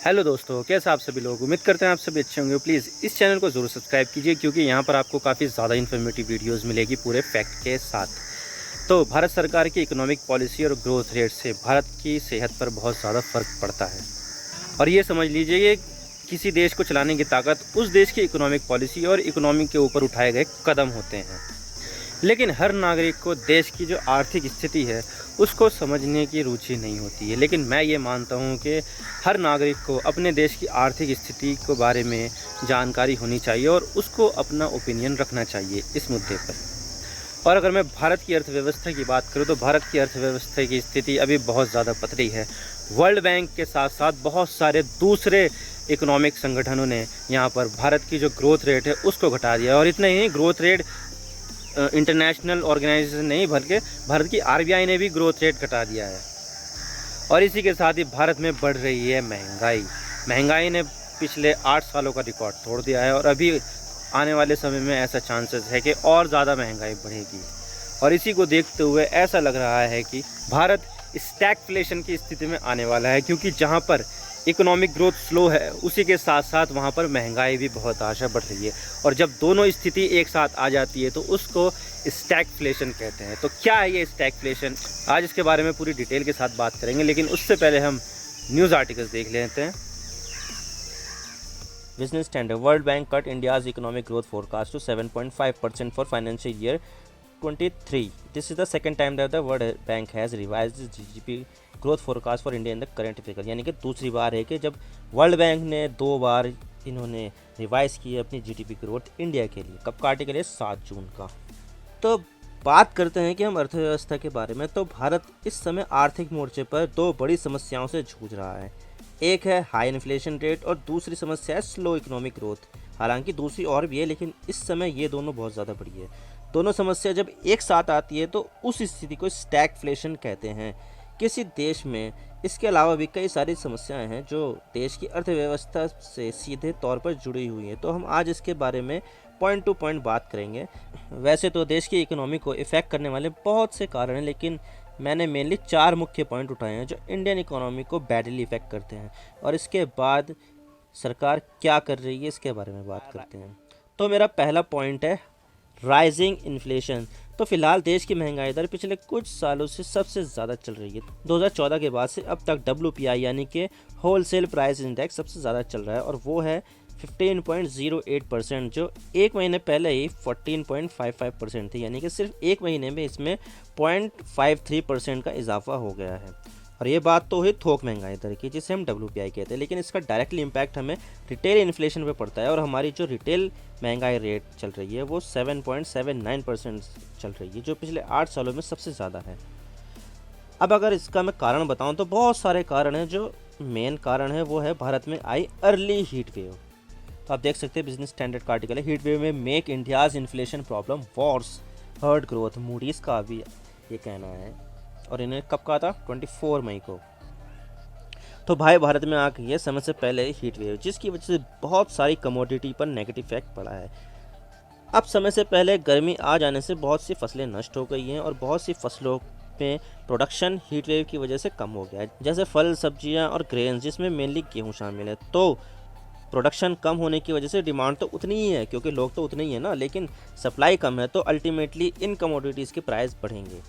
Hello दोस्तों, कैसे आप सभी लोग। उम्मीद करते हैं आप सभी अच्छे होंगे। प्लीज़ इस चैनल को ज़रूर सब्सक्राइब कीजिए क्योंकि यहाँ पर आपको काफ़ी ज़्यादा इन्फॉर्मेटिव वीडियोस मिलेगी पूरे फैक्ट के साथ। तो भारत सरकार की इकोनॉमिक पॉलिसी और ग्रोथ रेट से भारत की सेहत पर बहुत ज़्यादा फ़र्क पड़ता है। और ये समझ लीजिए ये किसी देश को चलाने की ताकत उस देश की इकोनॉमिक पॉलिसी और इकोनॉमी के ऊपर उठाए गए कदम होते हैं। लेकिन हर नागरिक को देश की जो आर्थिक स्थिति है उसको समझने की रुचि नहीं होती है। लेकिन मैं ये मानता हूँ कि हर नागरिक को अपने देश की आर्थिक स्थिति के बारे में जानकारी होनी चाहिए और उसको अपना ओपिनियन रखना चाहिए इस मुद्दे पर। और अगर मैं भारत की अर्थव्यवस्था की बात करूँ तो भारत की अर्थव्यवस्था की स्थिति अभी बहुत ज़्यादा पतली है। वर्ल्ड बैंक के साथ साथ बहुत सारे दूसरे इकोनॉमिक संगठनों ने यहाँ पर भारत की जो ग्रोथ रेट है उसको घटा दिया। और इतना ही ग्रोथ रेट इंटरनेशनल ऑर्गेनाइजेशन नहीं बल्कि भारत की आरबीआई ने भी ग्रोथ रेट घटा दिया है। और इसी के साथ ही भारत में बढ़ रही है महंगाई ने पिछले 8 सालों का रिकॉर्ड तोड़ दिया है और अभी आने वाले समय में ऐसा चांसेस है कि और ज़्यादा महंगाई बढ़ेगी। और इसी को देखते हुए ऐसा लग रहा है कि भारत स्टैगफ्लेशन की स्थिति में आने वाला है, क्योंकि जहाँ पर इकोनॉमिक ग्रोथ स्लो है उसी के साथ साथ वहाँ पर महंगाई भी बहुत आशा बढ़ रही है। और जब दोनों स्थिति एक साथ आ जाती है तो उसको स्टैगफ्लेशन कहते हैं। तो क्या है ये स्टैगफ्लेशन, आज इसके बारे में पूरी डिटेल के साथ बात करेंगे। लेकिन उससे पहले हम न्यूज़ आर्टिकल्स देख लेते हैं। Business standard, world bank cut India's economic growth forecast to 7.5% for financial year 23. This is the second time that the World Bank has revised its GDP growth forecast for India in the current fiscal। यानी कि दूसरी बार है कि जब world bank ने 2 बार इन्होंने revise की है अपनी जीडीपी ग्रोथ इंडिया के लिए। कब का आर्टिकल है? 7 जून का। तो बात करते हैं कि हम अर्थव्यवस्था के बारे में। तो भारत इस समय आर्थिक मोर्चे पर 2 बड़ी समस्याओं से जूझ रहा है। एक है हाई इन्फ्लेशन रेट और दूसरी समस्या है स्लो इकोनॉमिक ग्रोथ। हालांकि दूसरी और भी है लेकिन इस समय ये दोनों बहुत ज़्यादा बड़ी है। दोनों समस्या जब एक साथ आती है तो उस स्थिति को स्टैगफ्लेशन कहते हैं। किसी देश में इसके अलावा भी कई सारी समस्याएं हैं जो देश की अर्थव्यवस्था से सीधे तौर पर जुड़ी हुई हैं। तो हम आज इसके बारे में पॉइंट टू पॉइंट बात करेंगे। वैसे तो देश की इकोनॉमी को इफ़ेक्ट करने वाले बहुत से कारण हैं, लेकिन मैंने मेनली 4 मुख्य पॉइंट उठाए हैं जो इंडियन इकोनॉमी को बैडली इफ़ेक्ट करते हैं। और इसके बाद सरकार क्या कर रही है इसके बारे में बात करते हैं। तो मेरा पहला पॉइंट है राइजिंग इन्फ्लेशन। तो फिलहाल देश की महंगाई दर पिछले कुछ सालों से सबसे ज़्यादा चल रही है। 2014 के बाद से अब तक WPI यानी कि होलसेल प्राइस इंडेक्स सबसे ज़्यादा चल रहा है और वो है 15.08%, जो एक महीने पहले ही 14.55% थी। यानी कि सिर्फ एक महीने में इसमें 0.53% का इजाफा हो गया है। और ये बात तो हुई थोक महंगाई दर की जिसे हम WPI कहते हैं, लेकिन इसका डायरेक्टली इम्पैक्ट हमें रिटेल इन्फ्लेशन पे पड़ता है। और हमारी जो रिटेल महंगाई रेट चल रही है वो 7.79% चल रही है, जो पिछले 8 सालों में सबसे ज़्यादा है। अब अगर इसका मैं कारण बताऊं तो बहुत सारे कारण हैं। जो मेन कारण है वो है भारत में आई अर्ली हीट वेव। तो आप देख सकते हैं बिजनेस स्टैंडर्ड का आर्टिकल है, हीट वेव में make India's inflation problem worse hurt growth. Moody's का भी ये कहना है और इन्हें कब कहा था? 24 मई को। तो भाई भारत में आ गई है समय से पहले हीट वेव, जिसकी वजह से बहुत सारी कमोडिटी पर नेगेटिव इफेक्ट पड़ा है। अब समय से पहले गर्मी आ जाने से बहुत सी फसलें नष्ट हो गई हैं और बहुत सी फसलों में प्रोडक्शन हीट वेव की वजह से कम हो गया है, जैसे फल, सब्जियां और ग्रेन्स, जिसमें मेनली गेहूँ शामिल है। तो प्रोडक्शन कम होने की वजह से डिमांड तो उतनी ही है क्योंकि लोग तो उतने ही है ना, लेकिन सप्लाई कम है, तो अल्टीमेटली इन कमोडिटीज़ के प्राइस बढ़ेंगे।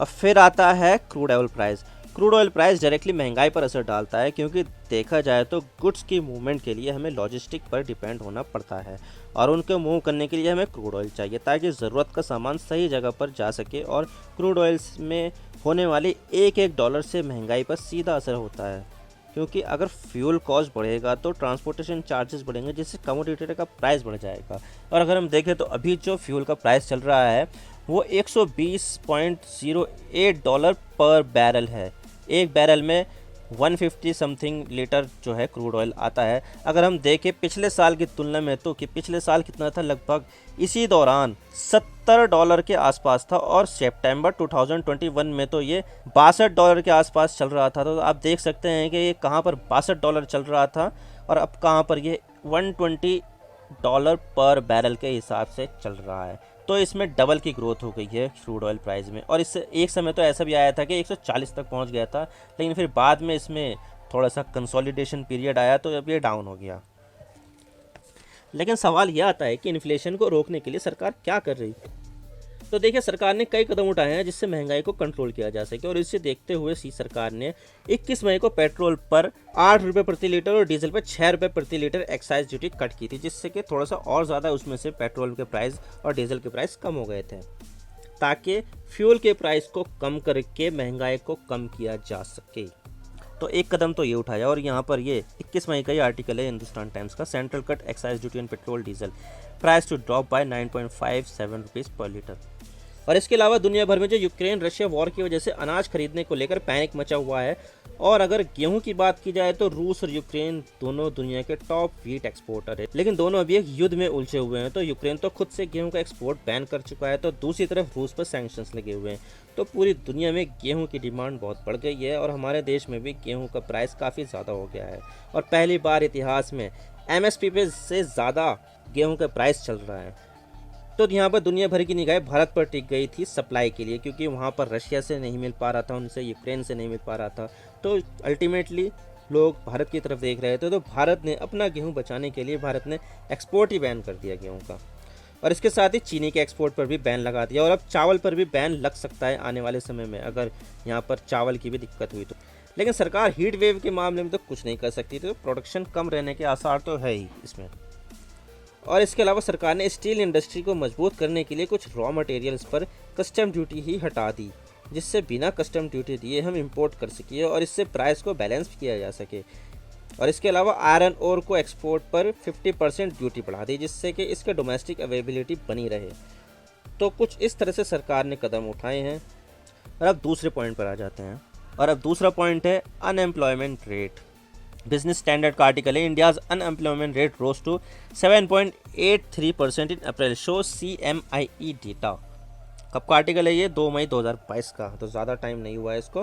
और फिर आता है crude oil price. Crude oil price directly महंगाई पर असर डालता है, क्योंकि देखा जाए तो गुड्स की मूवमेंट के लिए हमें लॉजिस्टिक पर डिपेंड होना पड़ता है और उनको मूव करने के लिए हमें क्रूड ऑयल चाहिए ताकि ज़रूरत का सामान सही जगह पर जा सके। और क्रूड ऑयल्स में होने वाले एक एक डॉलर से महंगाई पर सीधा असर होता है, क्योंकि अगर फ्यूल कॉस्ट बढ़ेगा तो ट्रांसपोर्टेशन चार्जेस बढ़ेंगे, जिससे कमोडिटी का प्राइस बढ़ जाएगा। और अगर हम देखें तो अभी जो फ्यूल का प्राइस चल रहा है वो 120.08 डॉलर पर बैरल है। एक बैरल में 150 समथिंग लीटर जो है क्रूड ऑयल आता है। अगर हम देखें पिछले साल की तुलना में तो कि पिछले साल कितना था, लगभग इसी दौरान $70 के आसपास था और सितंबर 2021 में तो ये $62 के आसपास चल रहा था। तो आप देख सकते हैं कि ये कहाँ पर $62 चल रहा था और अब कहाँ पर ये $120 पर बैरल के हिसाब से चल रहा है। तो इसमें डबल की ग्रोथ हो गई है क्रूड ऑयल प्राइस में। और इससे एक समय तो ऐसा भी आया था कि 140 तक पहुंच गया था, लेकिन फिर बाद में इसमें थोड़ा सा कंसोलिडेशन पीरियड आया तो अब ये डाउन हो गया। लेकिन सवाल यह आता है कि इन्फ्लेशन को रोकने के लिए सरकार क्या कर रही है। तो देखिए, सरकार ने कई कदम उठाए हैं जिससे महंगाई को कंट्रोल किया जा सके, और इसे देखते हुए सरकार ने 21 मई को पेट्रोल पर 8 रुपये प्रति लीटर और डीजल पर 6 रुपये प्रति लीटर एक्साइज ड्यूटी कट की थी, जिससे कि थोड़ा सा और ज़्यादा उसमें से पेट्रोल के प्राइस और डीजल के प्राइस कम हो गए थे, ताकि फ्यूल के प्राइस को कम करके महंगाई को कम किया जा सके। तो एक कदम तो ये उठाया, और यहाँ पर ये 21 मई का ये आर्टिकल है हिंदुस्तान टाइम्स का। Central cut excise duty on petrol diesel, price to drop by 9.57 rupees per litre. और इसके अलावा दुनिया भर में जो यूक्रेन रशिया वॉर की वजह से अनाज खरीदने को लेकर पैनिक मचा हुआ है। और अगर गेहूं की बात की जाए तो रूस और यूक्रेन दोनों दुनिया के टॉप व्हीट एक्सपोर्टर है, लेकिन दोनों अभी एक युद्ध में उलझे हुए हैं। तो यूक्रेन तो खुद से गेहूं का एक्सपोर्ट बैन कर चुका है, तो दूसरी तरफ रूस पर सैंक्शंस लगे हुए हैं। तो पूरी दुनिया में गेहूं की डिमांड बहुत बढ़ गई है, और हमारे देश में भी गेहूं का प्राइस काफ़ी ज़्यादा हो गया है, और पहली बार इतिहास में MSP पे से ज़्यादा गेहूं का प्राइस चल रहा है। तो यहाँ पर दुनिया भर की निगाहें भारत पर टिक गई थी सप्लाई के लिए, क्योंकि वहाँ पर रशिया से नहीं मिल पा रहा था, उनसे यूक्रेन से नहीं मिल पा रहा था। तो अल्टीमेटली लोग भारत की तरफ देख रहे थे। तो भारत ने अपना गेहूं बचाने के लिए भारत ने एक्सपोर्ट ही बैन कर दिया गेहूं का, और इसके साथ ही चीनी के एक्सपोर्ट पर भी बैन लगा दिया, और अब चावल पर भी बैन लग सकता है आने वाले समय में, अगर यहाँ पर चावल की भी दिक्कत हुई तो। लेकिन सरकार हीट वेव के मामले में तो कुछ नहीं कर सकती, तो प्रोडक्शन कम रहने के आसार तो है ही इसमें। और इसके अलावा सरकार ने स्टील इंडस्ट्री को मजबूत करने के लिए कुछ रॉ मटेरियल्स पर कस्टम ड्यूटी ही हटा दी, जिससे बिना कस्टम ड्यूटी दिए हम इंपोर्ट कर सकें, और इससे प्राइस को बैलेंस किया जा सके। और इसके अलावा आयरन ओर को एक्सपोर्ट पर 50% ड्यूटी बढ़ा दी, जिससे कि इसके डोमेस्टिक अवेलेबिलिटी बनी रहे। तो कुछ इस तरह से सरकार ने कदम उठाए हैं। और अब दूसरे पॉइंट पर आ जाते हैं, और अब दूसरा पॉइंट है अनएम्प्लॉयमेंट रेट। बिजनेस स्टैंडर्ड का आर्टिकल है, India's unemployment rate rose to 7.83% in April, show CMIE data. कब का आर्टिकल है ये? 2 मई 2022 का, तो ज़्यादा टाइम नहीं हुआ है इसको।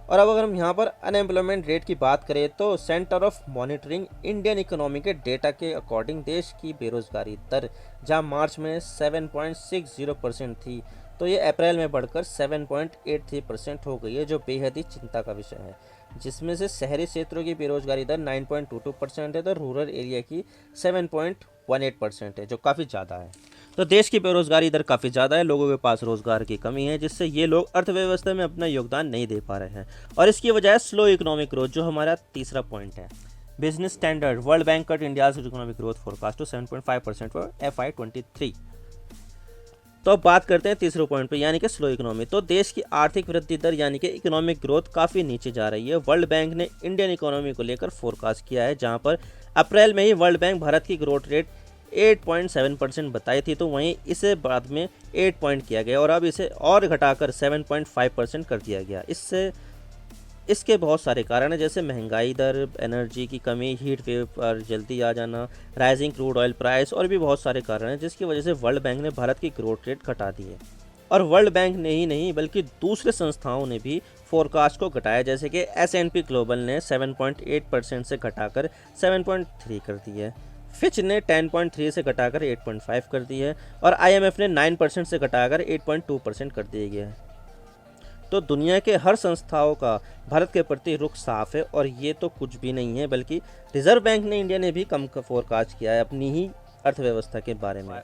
और अब अगर हम यहाँ पर अनएम्प्लॉयमेंट रेट की बात करें तो centre of monitoring Indian economy के डेटा के अकॉर्डिंग देश की बेरोजगारी दर जहाँ मार्च में 7.60% थी, तो ये अप्रैल में बढ़कर 7.83% हो गई है, जो बेहद ही चिंता का विषय है। जिसमें से शहरी क्षेत्रों की बेरोजगारी दर 9.22% है, तो रूरल एरिया की 7.18% है, जो काफ़ी ज़्यादा है। तो देश की बेरोजगारी दर काफ़ी ज़्यादा है, लोगों के पास रोजगार की कमी है, जिससे ये लोग अर्थव्यवस्था में अपना योगदान नहीं दे पा रहे हैं, और इसकी वजह है स्लो इकोनॉमिक ग्रोथ, जो हमारा तीसरा पॉइंट है। Business standard world bank cut India's economic growth forecast to 7.5% for FY23। तो अब बात करते हैं तीसरे पॉइंट पे, यानी कि स्लो इकोनॉमी। तो देश की आर्थिक वृद्धि दर यानी कि इकोनॉमिक ग्रोथ काफ़ी नीचे जा रही है। वर्ल्ड बैंक ने इंडियन इकोनॉमी को लेकर फोरकास्ट किया है, जहां पर अप्रैल में ही वर्ल्ड बैंक भारत की ग्रोथ रेट 8.7% बताई थी, तो वहीं इसे बाद में 8 पॉइंट किया गया, और अब इसे और घटाकर 7.5% कर दिया गया। इसके बहुत सारे कारण हैं, जैसे महंगाई दर, एनर्जी की कमी, हीट वेव पर जल्दी आ जाना, राइजिंग क्रूड ऑयल प्राइस, और भी बहुत सारे कारण हैं, जिसकी वजह से वर्ल्ड बैंक ने भारत की ग्रोथ रेट घटा दी है। और वर्ल्ड बैंक ने ही नहीं बल्कि दूसरे संस्थाओं ने भी फोरकास्ट को घटाया, जैसे कि S&P ग्लोबल ने 7.8% से घटाकर 7.3 कर दी है, फिच ने 10.3 से घटाकर 8.5 कर दी है, और IMF ने 9% से घटाकर 8.2% कर दिया गया है। तो दुनिया के हर संस्थाओं का भारत के प्रति रुख साफ है, और ये तो कुछ भी नहीं है, बल्कि रिजर्व बैंक ने इंडिया ने भी कम का फोरकास्ट किया है अपनी ही अर्थव्यवस्था के बारे में।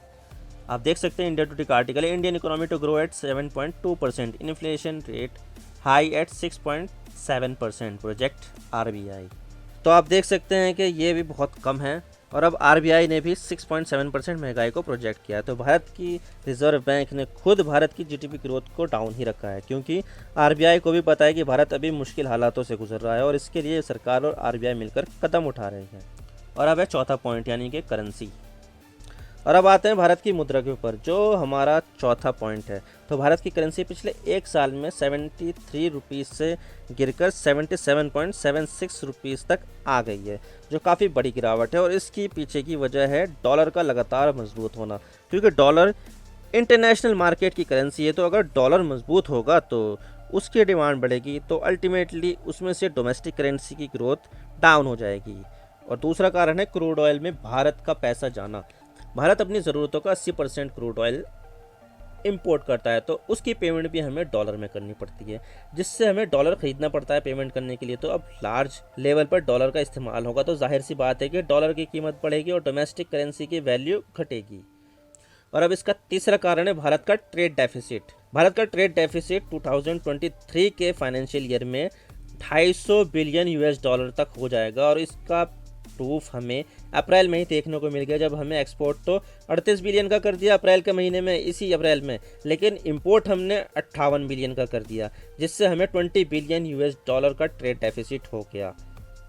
आप देख सकते हैं इंडिया टुडे का आर्टिकल है, Indian economy to grow at 7.2%, inflation rate high at 6.7%, project RBI। तो आप देख सकते हैं कि ये भी बहुत कम है, और अब RBI ने भी 6.7% महंगाई को प्रोजेक्ट किया है। तो भारत की रिजर्व बैंक ने खुद भारत की GDP ग्रोथ को डाउन ही रखा है, क्योंकि RBI को भी पता है कि भारत अभी मुश्किल हालातों से गुजर रहा है, और इसके लिए सरकार और RBI मिलकर कदम उठा रहे हैं। और अब है चौथा पॉइंट, यानी कि करेंसी। और अब आते हैं भारत की मुद्रा के ऊपर, जो हमारा चौथा पॉइंट है। तो भारत की करेंसी पिछले एक साल में 73 रुपीज़ से गिरकर 77.76 रुपीज़ तक आ गई है, जो काफ़ी बड़ी गिरावट है। और इसकी पीछे की वजह है डॉलर का लगातार मजबूत होना, क्योंकि डॉलर इंटरनेशनल मार्केट की करेंसी है। तो अगर डॉलर मजबूत होगा तो उसकी डिमांड बढ़ेगी, तो अल्टीमेटली उसमें से डोमेस्टिक करेंसी की ग्रोथ डाउन हो जाएगी। और दूसरा कारण है क्रूड ऑयल में भारत का पैसा जाना। भारत अपनी ज़रूरतों का 80% क्रूड ऑयल इंपोर्ट करता है तो उसकी पेमेंट भी हमें डॉलर में करनी पड़ती है, जिससे हमें डॉलर ख़रीदना पड़ता है पेमेंट करने के लिए। तो अब लार्ज लेवल पर डॉलर का इस्तेमाल होगा तो जाहिर सी बात है कि डॉलर की कीमत बढ़ेगी और डोमेस्टिक करेंसी की वैल्यू घटेगी। और अब इसका तीसरा कारण है भारत का ट्रेड डेफिसिट। भारत का ट्रेड डेफिसिट 2023 के फाइनेंशियल ईयर में 250 बिलियन यूएस डॉलर तक हो जाएगा और इसका प्रूफ हमें अप्रैल में ही देखने को मिल गया, जब हमें एक्सपोर्ट तो 38 बिलियन का कर दिया अप्रैल के महीने में, इसी अप्रैल में, लेकिन इंपोर्ट हमने 58 बिलियन का कर दिया, जिससे हमें 20 बिलियन यूएस डॉलर का ट्रेड डेफिसिट हो गया,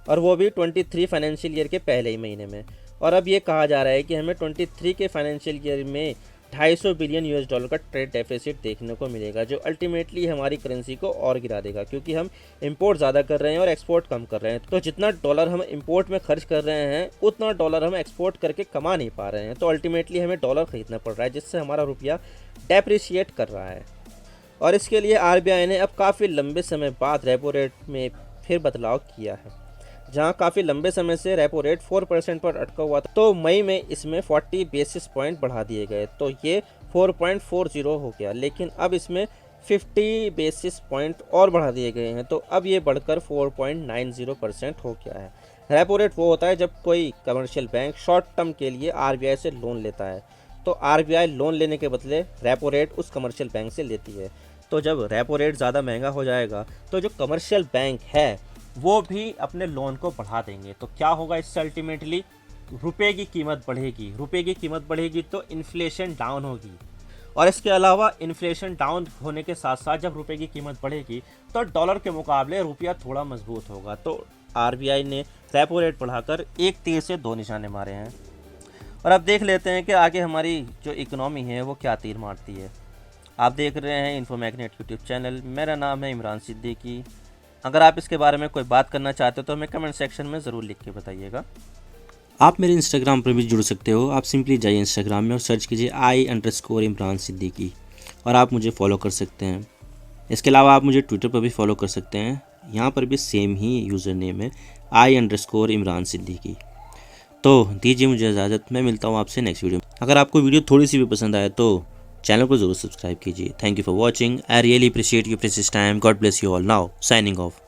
और वो भी 23 फाइनेंशियल ईयर के पहले ही महीने में। और अब ये कहा जा रहा है कि हमें 23 के फाइनेंशियल ईयर में 250 बिलियन यूएस डॉलर का ट्रेड डेफिसिट देखने को मिलेगा, जो अल्टीमेटली हमारी करेंसी को और गिरा देगा, क्योंकि हम इंपोर्ट ज़्यादा कर रहे हैं और एक्सपोर्ट कम कर रहे हैं। तो जितना डॉलर हम इंपोर्ट में खर्च कर रहे हैं उतना डॉलर हम एक्सपोर्ट करके कमा नहीं पा रहे हैं, तो अल्टीमेटली हमें डॉलर ख़रीदना पड़ रहा है, जिससे हमारा रुपया डेप्रिशिएट कर रहा है। और इसके लिए आरबीआई ने अब काफ़ी लंबे समय बाद रेपो रेट में फिर बदलाव किया है। जहां काफ़ी लंबे समय से रेपो रेट 4% पर अटका हुआ था, तो मई में इसमें 40 बेसिस पॉइंट बढ़ा दिए गए, तो ये 4.40 हो गया। लेकिन अब इसमें 50 बेसिस पॉइंट और बढ़ा दिए गए हैं, तो अब ये बढ़कर 4.90% हो गया है। रेपो रेट वो होता है जब कोई कमर्शियल बैंक शॉर्ट टर्म के लिए आरबीआई से लोन लेता है, तो आरबीआई लोन लेने के बदले रेपो रेट उस कमर्शियल बैंक से लेती है। तो जब रेपो रेट ज़्यादा महंगा हो जाएगा तो जो कमर्शियल बैंक है वो भी अपने लोन को बढ़ा देंगे। तो क्या होगा इससे? अल्टीमेटली रुपए की कीमत बढ़ेगी। रुपए की कीमत बढ़ेगी तो इन्फ्लेशन डाउन होगी, और इसके अलावा इन्फ्लेशन डाउन होने के साथ साथ जब रुपए की कीमत बढ़ेगी तो डॉलर के मुकाबले रुपया थोड़ा मजबूत होगा। तो आरबीआई ने रेपो रेट बढ़ाकर एक तीर से दो निशाने मारे हैं। और अब देख लेते हैं कि आगे हमारी जो इकोनॉमी है वो क्या तीर मारती है। आप देख रहे हैं इन्फो मैग्नेट यूट्यूब चैनल। मेरा नाम है इमरान सिद्दीकी। अगर आप इसके बारे में कोई बात करना चाहते हो तो हमें कमेंट सेक्शन में ज़रूर लिख के बताइएगा। आप मेरे इंस्टाग्राम पर भी जुड़ सकते हो। आप सिंपली जाइए इंस्टाग्राम में और सर्च कीजिए I_इमरान सिद्दीकी और आप मुझे फॉलो कर सकते हैं। इसके अलावा आप मुझे ट्विटर पर भी फॉलो कर सकते हैं। यहाँ पर भी सेम ही यूज़र नेम है I_इमरान सिद्दीकी। तो दीजिए मुझे इजाज़त, मैं मिलता हूँ आपसे नेक्स्ट वीडियो में। अगर आपको वीडियो थोड़ी सी भी पसंद आए तो चैनल को ज़रूर सब्सक्राइब कीजिए। Thank you for watching. I really appreciate your precious time. God bless you all. Now signing off.